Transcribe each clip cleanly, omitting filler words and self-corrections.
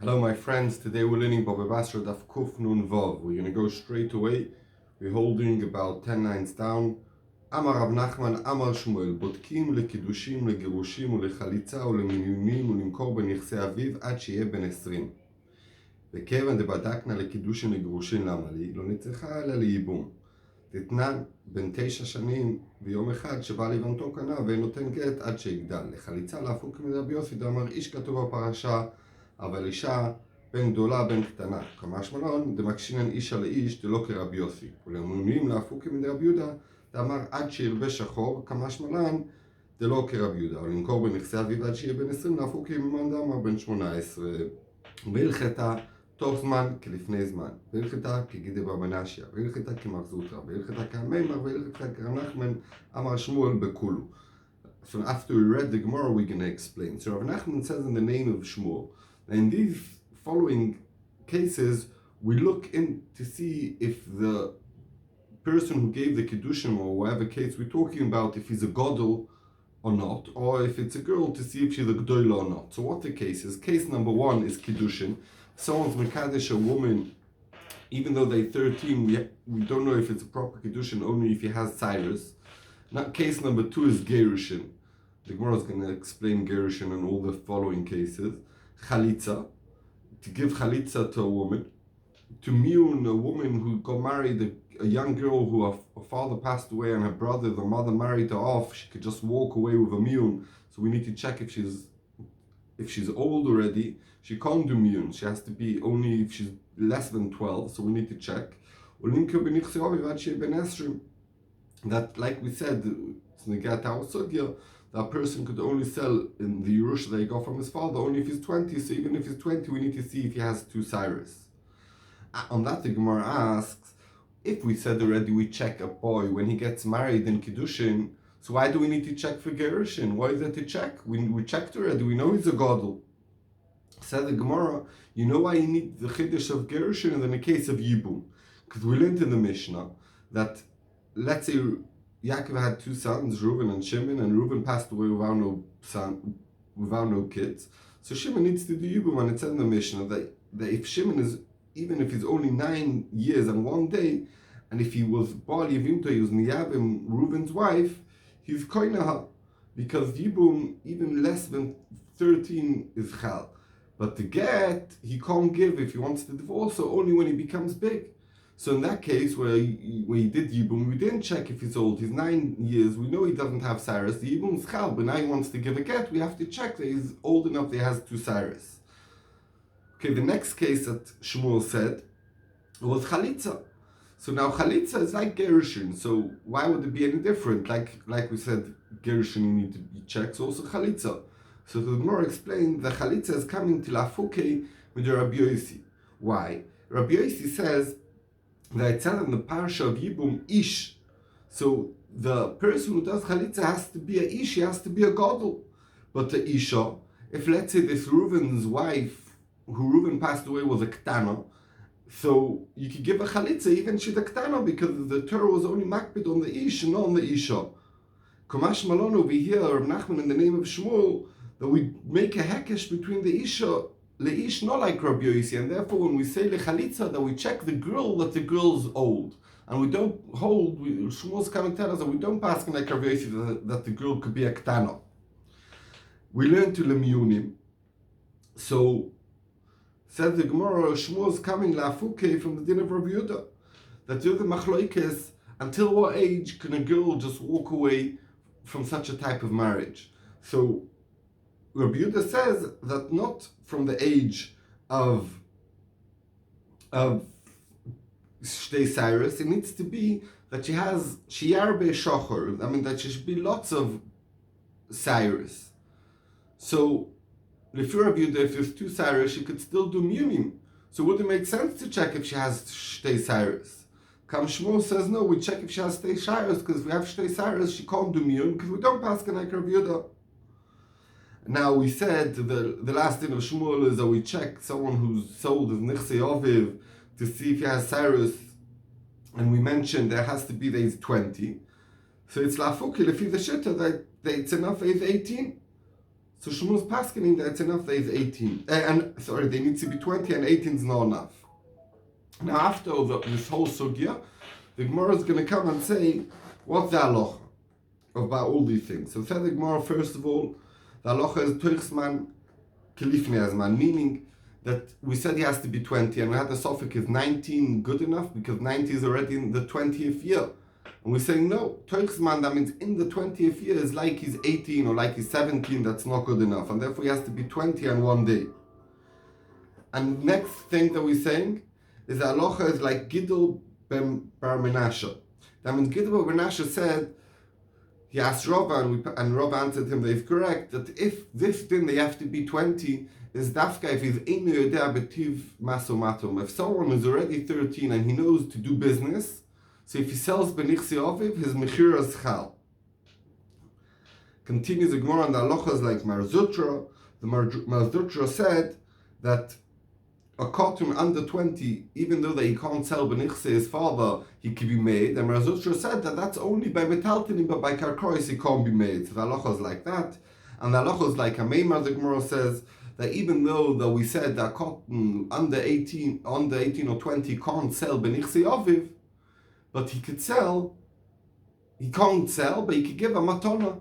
Hello my friends, today we're learning Baba Basra Daf Kuf Nun Vav. We're going to go straight away. We're holding about 10 lines down. Amar Rav Nachman, Amar Shmuel, בודקים לקידושים, לגירושים ולחליצה ולמיונים ולמכור בנכסי אביו עד שיהיה בן 20. וכיוון דבדקנה לקידושים לגירושים למה לי? לא נצטרכה אלא לייבום. תתנן בן 9 שנים ויום אחד שבא לבנתו קנה ונותן גט עד שיגדל. לחליצה להפוק מרבי יוסי דאמר איש כתוב בפרשה אבל אישה בין גדולה בין קטנה. כמשמע לן דמקשינן אישה לאיש דלא כרבי יוסי. ולמונים להפוק מדרבי יהודה דאמר עד שירבה שחור כמשמע לן דלא כרבי יהודה. ולמכור בנכסי אביו עד שיהיה בן 20 להפוק ממאן דאמר בן 18. והלכתה תוך זמן כלפני זמן, והלכתה כגידי בר מנשיה, והלכתה כמחזוטרה, והלכתה כהמימר, והלכתה כרב נחמן אמר שמואל בכולו. So after we read the Gemara, we're going to explain. So Rav Nachman says in the name of Shmuel. In these following cases, we look in to see if the person who gave the Kiddushin, or whatever case we're talking about, if he's a Godel or not, or if it's a girl, to see if she's a Gdoila or not. So what the case is? Case number one is Kiddushin. Someone's Mekadesh a woman, even though they're 13, we don't know if it's a proper Kiddushin, only if he has Cyrus. Now, case number two is Gerushin. The Gemara is going to explain Gerushin and all the following cases. Chalitza, to give Chalitza to a woman. To Miyun, a woman who got married, a young girl who her father passed away and her brother, the mother married her off, she could just walk away with a Miyun. So we need to check if she's old already. She can't do Miyun. She has to be only if she's less than 12, so we need to check. That, like we said, that person could only sell in the Yerush that he got from his father only if he's 20. So even if he's 20, we need to see if he has 2 Cyrus. On that, the Gemara asks, if we said already we check a boy when he gets married in Kiddushin, so why do we need to check for Gerushin? Why is there to check? We checked already. We know he's a Godel. Said the Gemara, you know why you need the Chiddush of Gerushin in the case of Yibum? Because we learned in the Mishnah that, let's say Yaakov had 2 sons, Reuven and Shimon, and Reuven passed away without no kids. So Shimon needs to do Yibum, and it said in the Mishnah that if Shimon is, even if he's only 9 years and 1 day, and if he was Bali Yavimto, he was Niyabim, Reuven's wife, he's Koinaha, because Yibum, even less than 13, is Chal. But the get, he can't give if he wants to divorce, so only when he becomes big. So in that case, where he did Yibum, we didn't check if he's old. He's 9 years. We know he doesn't have Cyrus. The Yibum is Chal, but now he wants to give a get. We have to check that he's old enough that he has 2 Cyrus. Okay, the next case that Shmuel said was Chalitza. So now Chalitza is like Gerushin. So why would it be any different? Like we said, Gerushin you need to check. So also Chalitza. So the Gemara explained that Chalitza is coming to Lafuke with the Rabbi Yossi. Why? Rabbi Yossi says that it said in the parsha of Yibum, Ish. So the person who does Chalitza has to be a Ish, he has to be a Godel. But the Isha, if let's say this Reuven's wife, who Reuven passed away, was a Ktana, so you could give a Chalitza even she's a Ktana, because the Torah was only makbid on the Ish and not on the Isha. Kamash Malon over here, Rav Nachman in the name of Shmuel, that we make a hekesh between the Isha, Leish, not like Rabbi Yossi, and therefore when we say Lechalitza, that we check the girl, that the girl's old. And we don't hold, Shmuel's coming to tell us that we don't pass like Rabbi Yossi that the girl could be a Ktana. We learn to Lemiyunim. So, said the Gemara, Shmuel's coming Lafuke from the din of Rabbi Yehuda. That you're the Machloikes, until what age can a girl just walk away from such a type of marriage? So, Rabbi Yehuda says that not from the age of Shtei Cyrus, it needs to be that she has Shiyarbe Shochor, I mean that she should be lots of Cyrus. So, if Rabbi Yehuda, if there's 2 Cyrus, she could still do Miyunim. So would it make sense to check if she has Shtei Cyrus? Kam Shmuel says no, we check if she has Shtei Cyrus, because if we have Shtei Cyrus, she can't do Miyun, because we don't pass like Rabbi Yehuda. Now we said the last thing of Shmuel is that we check someone who's sold as Nichsei Oviv to see if he has Cyrus, and we mentioned there has to be that he's 20. So it's Lafukil if he's a Shitta that it's enough age 18. So Shmuel's paskening that it's enough that he's 18. They need to be 20 and 18 is not enough. Now after this whole sugya, the Gemara is going to come and say, what's the halacha about all these things? So said the Gemara, first of all, the halacha is Turchsman Kelifnei Azman, meaning that we said he has to be 20, and we had the suffix is 19 good enough because 90 is already in the 20th year. And we're saying no, Turchsman, that means in the 20th year is like he's 18 or like he's 17, that's not good enough, and therefore he has to be 20 and 1 day. And next thing that we're saying is that halacha is like Gidol Bar Menashe. That means Gidol Bar Menashe said, he asked Rava, and Rava answered him that it's correct, that if this din they have to be 20, is dafka if he's Einu Yodea B'tiv Maso Matom. If someone is already 13 and he knows to do business, so if he sells Benichsi Oviv, his Mechira is Chal. Continues the Gemara on the halachas like Mar Zutra. The Mar Zutra said that a cartoon under 20, even though that he can't sell Benichse his father, he can be made. And Mar Zutra said that that's only by Metaltinim, but by Karkois he can't be made. So the halacha is like that. And the halacha is like Ameimar, the Gemara says, that even though that we said that cotton under 18 or 20 can't sell Benichse Oviv, but he can't sell, but he could give a matona.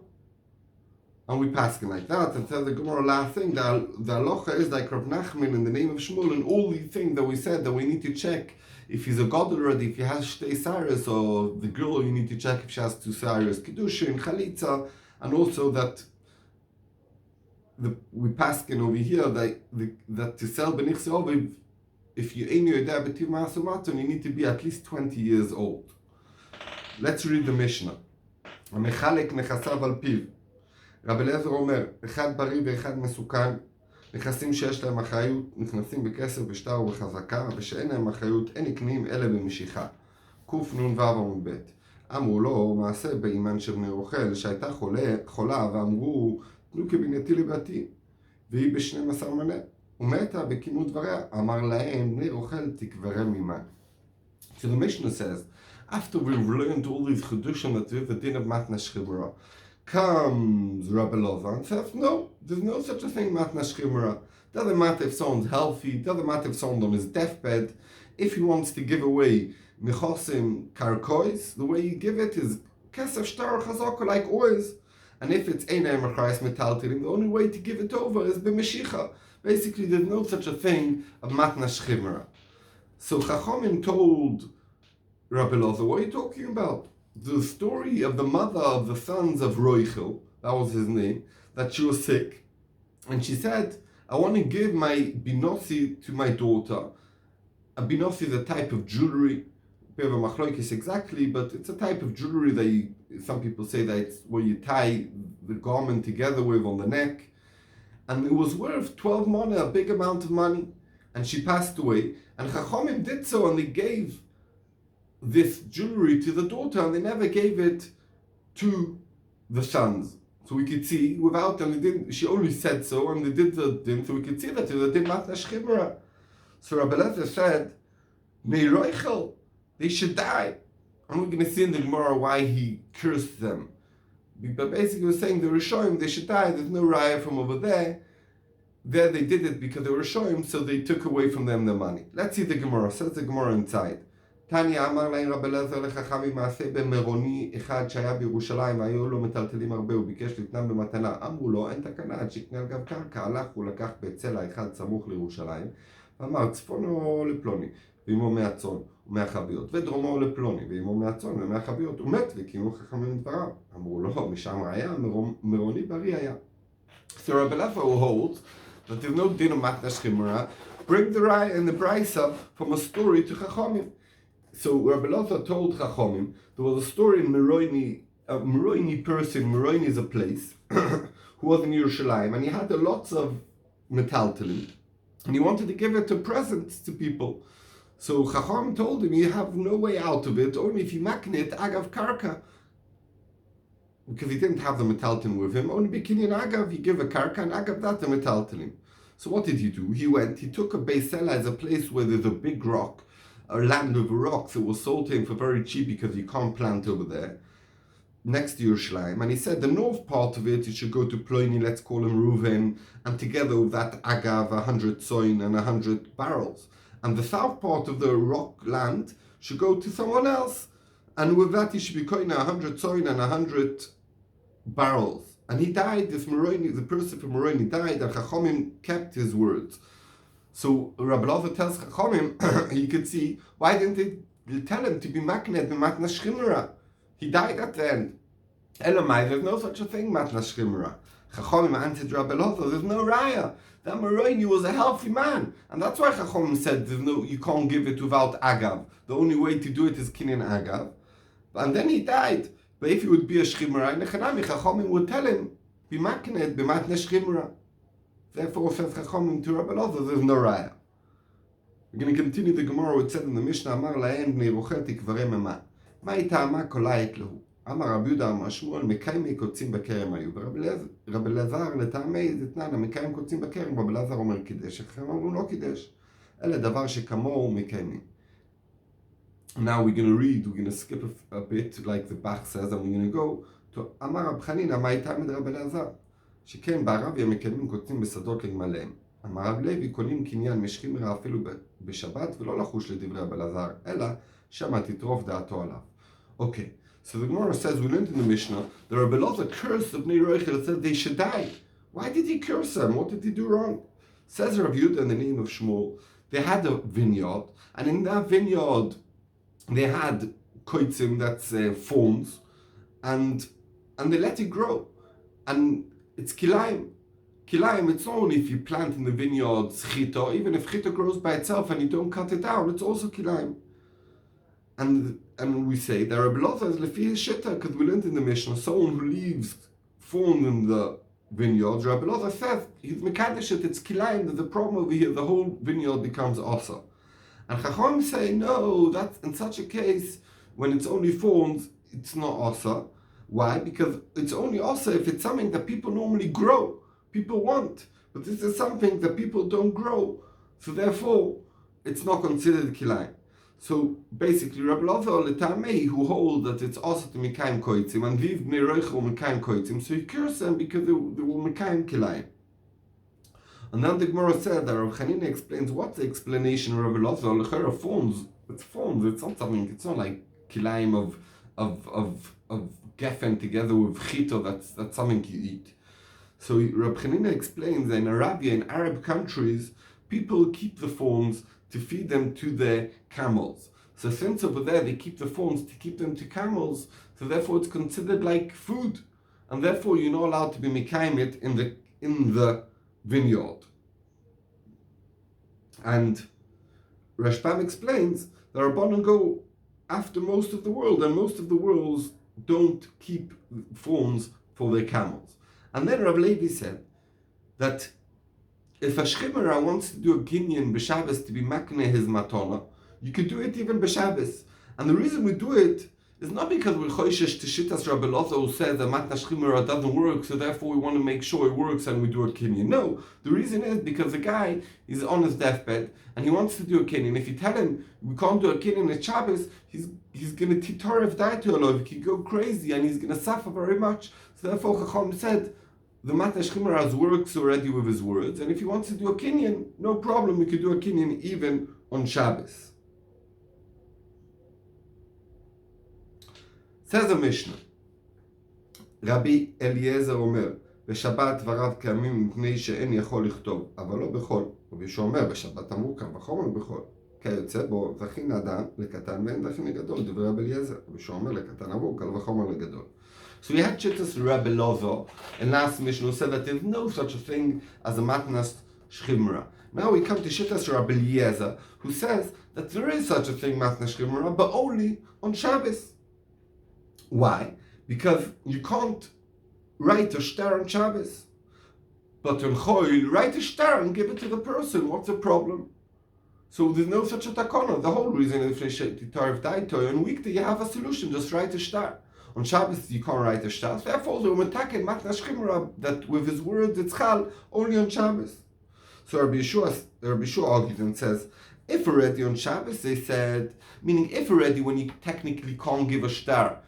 And we pass him like that, and tell the Gemara last thing, the halacha is like Rav Nachman in the name of Shmuel, and all these things that we said that we need to check if he's a god already, if he has shtei saris, or the girl you need to check if she has 2 saris, kiddushin, chalitza, and also that we pass him over here that to sell benichse oviv, if you ain't yodea b'tiv ma'asu maton, you need to be at least 20 years old. Let's read the Mishnah. המחלק נכסיו על פיו. רבי אליעזר אומר, אחד בריא ואחד מסוכן, נכסים שיש להם אחריות, נכנסים בכסף, בשטר ובחזקה, ושאין להם אחריות, אין נקנים אלא במשיכה. קנ"ו עמוד ב'. אמרו לו, מעשה באימן של בני רוכל, שהייתה חולה, ואמרו, תנו כבנייתי לביתי, והיא ב12 מנה, ומתה בקימו דבריה, אמר להם, בני רוכל תקברם עימן. So the Mishnah says, after we've learned all these chedushim that there's the din of matnas chimera, comes Rabbi Lova and says, no, there's no such a thing, matnas chimera. Doesn't matter if someone's healthy, doesn't matter if someone's on his deathbed. If he wants to give away mechosim karkois, the way you give it is kesef shtar chazaka, like always. And if it's einay machayis metaltilim, the only way to give it over is b'meshicha. Basically, there's no such a thing of matnas chimera. So Chachomim told Rabbi Loza, what are you talking about? The story of the mother of the sons of Roichel, that was his name, that she was sick, and she said, I want to give my binosi to my daughter. A binosi is a type of jewelry, a bit of a machloikis exactly, but it's a type of jewelry that some people say that it's where you tie the garment together with on the neck, and it was worth 12 money, a big amount of money, and she passed away, and Chachomim did so, and they gave this jewelry to the daughter, and they never gave it to the sons. So we could see, without them, they didn't, she only said so, and they did the din, so we could see that they did matnas chimera. So Rabbi Lezer said, Nei roichel, they should die. And we're going to see in the Gemara why he cursed them. But basically we're saying the Rishonim, they should die, there's no raya from over there. There they did it because they were Rishonim, so they took away from them the money. Let's see the Gemara, says the Gemara inside. תניא אמר להם רבי אליעזר לחכמים מעשה במרוני אחד שהיה בירושלים והיו לו מטלטלים הרבה וביקש לתנם במתנה. אמרו לו אין תקנה עד שיקנה על גב קרקע. הלך ולקח בצלע אחד סמוך לירושלים ואמר צפונו לפלוני ועמו 100 צאן ו100 חביות ודרומו לפלוני ועמו 100 צאן ו100 חביות ומת וקיימו חכמים דבריו. אמרו לו משם היה מרוני בריא היה. So Rabbi Lezer holds that there's no din of matnas chimera. Bring the raya and the brisa from a story to Chachamim. So Rabbi Loza told Chachomim, there was a story in Meroini, a Meroini person, Meroini is a place, who was in Yerushalayim, and he had lots of metaltalim, and he wanted to give it to presents to people. So Chachom told him, you have no way out of it, only if you makne it agav karka. Because he didn't have the metaltalim with him, only bikinyan agav, you give a karka, and agav that the metaltalim. So what did he do? He took a Beisela as a place where there's a big rock, a land of rocks. It was sold to him for very cheap because you can't plant over there. next to Yerushalayim, and he said the north part of it, you should go to Ploini, let's call him Reuven, and together with that Agav, 100 tzoin and 100 barrels. And the south part of the rock land should go to someone else, and with that he should be koine 100 tzoin and 100 barrels. And he died, this Moroni, the person from Moroni died, and Chachomim kept his words. So Rabbi Elazar tells Chachomim, you could see, why didn't they tell him to be makneh b'matnas shchimra? He died at the end. Elamai, there's no such a thing, matnas shchimra. Chachomim answered Rabbi Elazar, there's no raya. That Moroni was a healthy man. And that's why Chachomim said, you can't give it without Agav. The only way to do it is Kinyan Agav. And then he died. But if he would be a shchimra, Nechanami, Chachomim would tell him, be makneh b'matnas shchimra. Therefore, says Chachomim to Rabbi Elazar, there's no raya. We're going to continue the Gemara. It said in the Mishnah, Amar lahen bnei rochel tikvarem ema. Ma itama kolayet lehu. Amar Rabbi Yehuda Amar Shmuel, מקיימי קוצים בכרם היו. רבי אלעזר לטעמי דתנן, המקיים קוצים בכרם, רבי אלעזר אומר קידש, אחרים אמרו לא קידש. אלה דבר שכמוהו מקיימים. Now we're going to skip a bit, like the Bach says, and we're going to go to Amar Rab Chanina, מה איתם רבי אלעזר? שכן בערביה מקיימים קוצים בשדות לגמליהם. אמר רב לוי, קונים קניין משכימרה אפילו בשבת, ולא לחוש לדברי רבי אלעזר, אלא שמה תטרוף דעתו עליו. Okay, so the Gemara says, we learned in the Mishnah, that Rabbi Elazar cursed the Bnei Rochel, said they should die. Why did he curse them? What did he do wrong? Says Rav Yehuda in the name of Shmuel, they had a vineyard, and in that vineyard, they had koitzim, that's fawns, and they let it grow. And it's kilayim. Kilayim, it's not only if you plant in the vineyard chito, even if chito grows by itself and you don't cut it down, it's also kilayim. And we say that Rabbi Elazar is lefi shita, because we learned in the Mishnah, someone who leaves fawn in the vineyard, Rabbi Elazar says, he's mekadesh it, it's kilayim, there's a problem over here, the whole vineyard becomes asa. And Chacham say, no, that's in such a case, when it's only fawns, it's not asa. Why? Because it's only asa if it's something that people normally grow, people want. But this is something that people don't grow, so therefore, it's not considered kilayim. So basically, Rabbi Elazar letamei, who hold that it's also to mekayim koitzim and leave bnei rochel mekayim koitzim, so he cursed them because they were mekayim kilayim. And then the Gemara said that Rav Chanina explains what's the explanation of Rabbi Elazar lechera fawns. It's fawns. It's not something. It's not like kilayim of geffen together with chito. That's something you eat. So Rav Chanina explains that in Arabia, in Arab countries, people keep the fawns to feed them to their camels. So since over there they keep the fawns to keep them to camels, so therefore it's considered like food, and therefore you're not allowed to be mekayim it in the vineyard. And Rashbam explains that Rabbanan go after most of the world, and most of the worlds don't keep fawns for their camels. And then Rav Levi said that if a shchimera wants to do a kinyan b'Shabbos to be makneh his matana, you could do it even b'Shabbos. And the reason we do it is not because we're choishesh to shittas Rabbi Elazar who says that matna shchimera doesn't work, so therefore we want to make sure it works and we do a kinyan. No, the reason is because the guy is on his deathbed and he wants to do a kinyan. If you tell him we can't do a kinyan at Shabbos, he's going to titorev daito, he could go crazy and he's going to suffer very much. So therefore Chacham said, the Matna Shchimra works already with his words, and if he wants to do a kinyan, no problem, we could do a kinyan even on Shabbos. Says the Mishnah, Rabbi Eliezer Omer, בשבת דבריו קיימים מפני שאין יכול לכתוב, אבל לא בכל. רבי יהושע אומר, בשבת אמרו קל וחומר בכל. כיוצא בו, זכין אדם לקטן ואין זכין לגדול, דברי רבי אליעזר. רבי יהושע אומר, לקטן אמרו קל וחומר לגדול. So we had Shittas Rabbi Elazar, and last Mishnah said that there's no such a thing as a matnas shchimra. Now we come to Shittas Rabbi Eliezer, who says that there is such a thing, matnas shchimra, but only on Shabbos. Why? Because you can't write a shtar on Shabbos. But on Choil, write a shtar and give it to the person. What's the problem? So there's no such a takana. The whole reason is on weekday you have a solution, just write a shtar. On Shabbos you can't write a shtar. Therefore, the Umatake Matna Shchimra, that with his words it's chal only on Shabbos. So Rabbi Yeshua argued and says, if already on Shabbos they said, meaning if already when you technically can't give a shtar,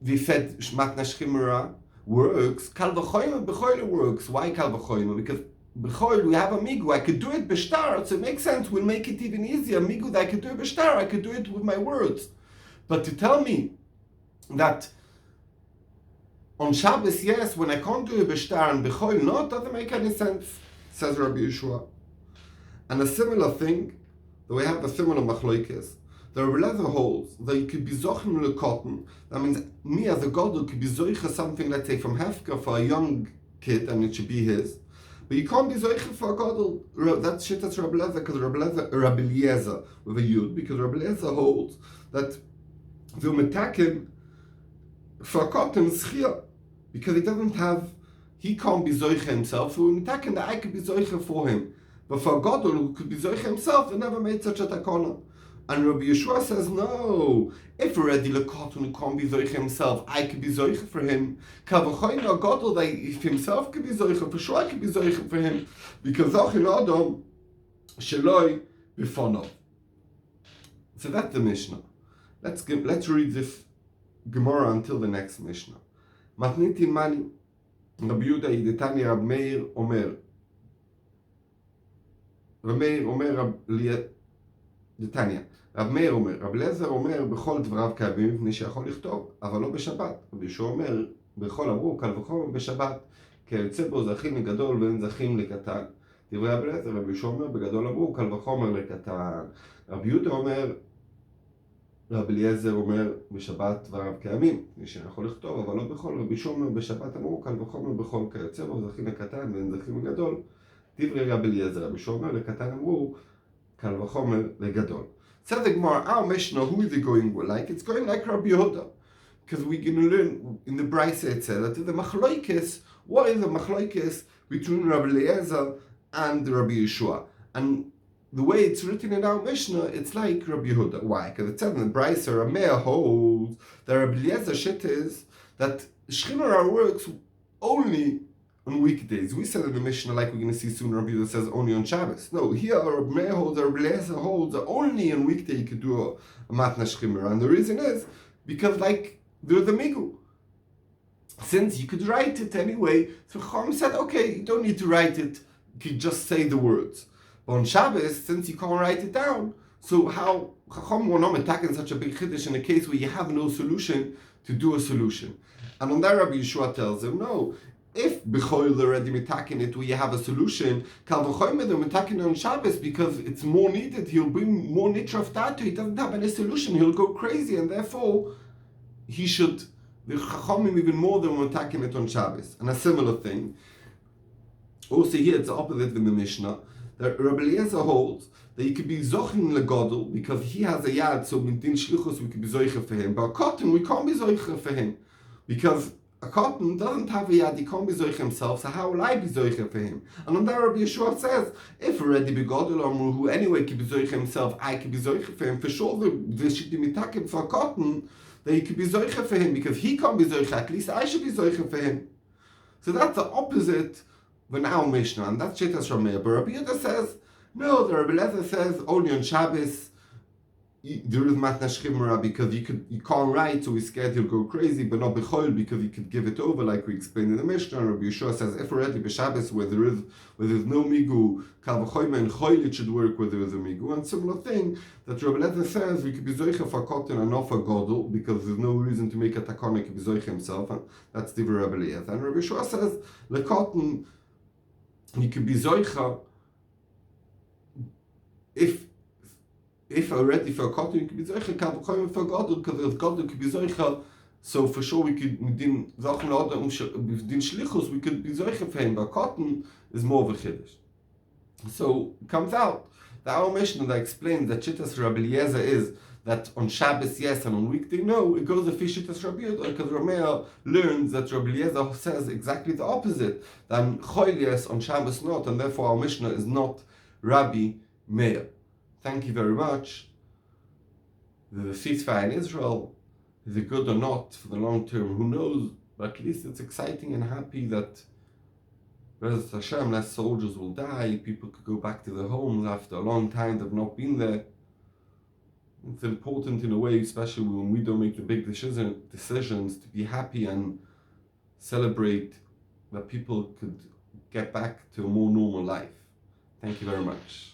we said Matnas Chimera works, Kal V'choyma B'choyle works. Why Kal V'choyma? Because B'choyle, we have a migu. I could do it b'shtar, so it makes sense. We'll make it even easier. Migu that I could do it b'shtar, I could do it with my words. But to tell me that on Shabbos, yes, when I can't do it b'shtar and b'choyle not, doesn't make any sense, says Rabbi Yeshua. And a similar thing, that we have a similar machloikes. The Rebbe Lezer holds that you could be zochim lekotten. That means me as a gadol could be zoicha something, let's say from hefka for a young kid, and it should be his. But you can't be zoicha for a gadol. That's shit that's Rebbe Lezer, because Rabbi Eliezer with a yud, because Rabbi Eliezer holds that the metakim for a cotton schia, because he can't be zoicha himself. So metakim that I could be zoicha for him. But for a gadol who could be zoicha himself, they never made such a takana. And Rabbi Yeshua says, no, if already Lekotun can't be Zoicha himself, I could be Zoicha for him. Kavachoyna Godel, that if himself could be Zoicha, for sure I could be Zoicha for him. Because Zachin Adam, Sheloi Bifonov. So that's the Mishnah. Let's read this Gemara until the next Mishnah. Matnitin Mani, Rabbi Yuda Yidetani Rab Meir Omer. Rab Meir Omer Rab דתניא, רב מאיר אומר, רב אליעזר אומר בכל דבריו קיימים מפני שיכול לכתוב, אבל לא בשבת. רבי ישוע אומר, בכל אמרו, קל וחומר בשבת, כי היוצא בו זכים לגדול ואין זכים לקטן. דברי רב אליעזר, רבי ישוע אומר, בגדול אמרו, קל וחומר לקטן. רבי יהודה אומר, רב אליעזר אומר, בשבת דבריו קיימים, מפני שיכול לכתוב, אבל לא בכל. רבי ישוע אומר, בשבת אמרו, קל וחומר בכל, כי היוצא בו זכים לקטן ואין זכים לגדול. דברי רב אליעזר, רבי ישוע אומר, לקטן אמרו, Kal v'chomer legadol. Said the Gemara, our Mishnah, who is it going like? It's going like Rabbi Yehuda. Because we're going to learn in the Brisa it said that the machloikis, what is the machloikis between Rabbi Eliezer and Rabbi Yeshua? And the way it's written in our Mishnah, it's like Rabbi Yehuda. Why? Because it said in the Brisa, Rameh holds that Rabbi Eliezer shit is that Shechina works only on weekdays. We said in the Mishnah, like we're going to see soon, Rabbi Yehuda says only on Shabbos. No, here Rabbi Meir holds, Rabbi Eliezer holds that only on weekday you could do a matna shchimera. And the reason is because like there's a migu. Since you could write it anyway, so Chacham said, okay, you don't need to write it, you could just say the words. But on Shabbos, since you can't write it down, so how Chacham will not attack in such a big chiddush in a case where you have no solution to do a solution. And on that Rabbi Yeshua tells him, no, if B'choil already mitakin it where you have a solution, Kal v'choymed they're mitakin on Shabbos because it's more needed, he'll bring more nitra of that, he doesn't have any solution, he'll go crazy, and therefore he should, the Chachamim even more than mitakin it on Shabbos. And a similar thing, also here it's the opposite in the Mishnah, that Rabbi Eliezer holds that you could be zochin legodel because he has a yad, so with din shlichus we could be zoicha for him, but a cotton we can't be zoicha for him, because a cotton doesn't have a yad, he can't be zoich himself, so how will I be zoich for him? And on that Rabbi Yeshua says, if already be Godel Amru, who anyway can be zoich himself, I can be zoich for him, for sure the shidimitakim for a cotton, that he could be zoich for him, because he can't be zoich, at least I should be zoich for him. So that's the opposite of our Mishnah, and that's Shittas Rameh. But Rabbi Yehuda says, no, the Rabbi Lezer says, only on Shabbos, there is matna shchimera because you can't write, so we're scared he'll go crazy, but not b'choil because you could give it over, like we explained in the Mishnah. And Rabbi Yeshua says if already b'Shabbos where there's no migu, kal v'choyma and choil it should work where there is a migu. And similar thing that Rabbi Lezer says we could be zoicha for cotton and not for godel because there's no reason to make a takana, he could be zoicha himself, and that's the Rabbi Eliezer. And Rabbi Yeshua says the cotton you could be zoicha if already for a cotton you could be zoicha, kal v'choyma for godel, because if godel could be zoicha, so for sure we could within shlichus we could be zoicha for him, but cotton is more of a chiddush. So it comes out that our Mishnah that explains that Shittas Rabbi Eliezer is that on Shabbos yes and on weekday no, it goes a Shittas Rabbi Yehuda because Rameh learns that Rabbi Eliezer says exactly the opposite, that choil yes on Shabbos not, and therefore our Mishnah is not Rabbi Meir. Thank you very much. The ceasefire in Israel, is it good or not for the long term? Who knows? But at least it's exciting and happy that B'ezras Hashem, less soldiers will die, people could go back to their homes after a long time they've not been there. It's important in a way, especially when we don't make the big decisions, to be happy and celebrate that people could get back to a more normal life. Thank you very much.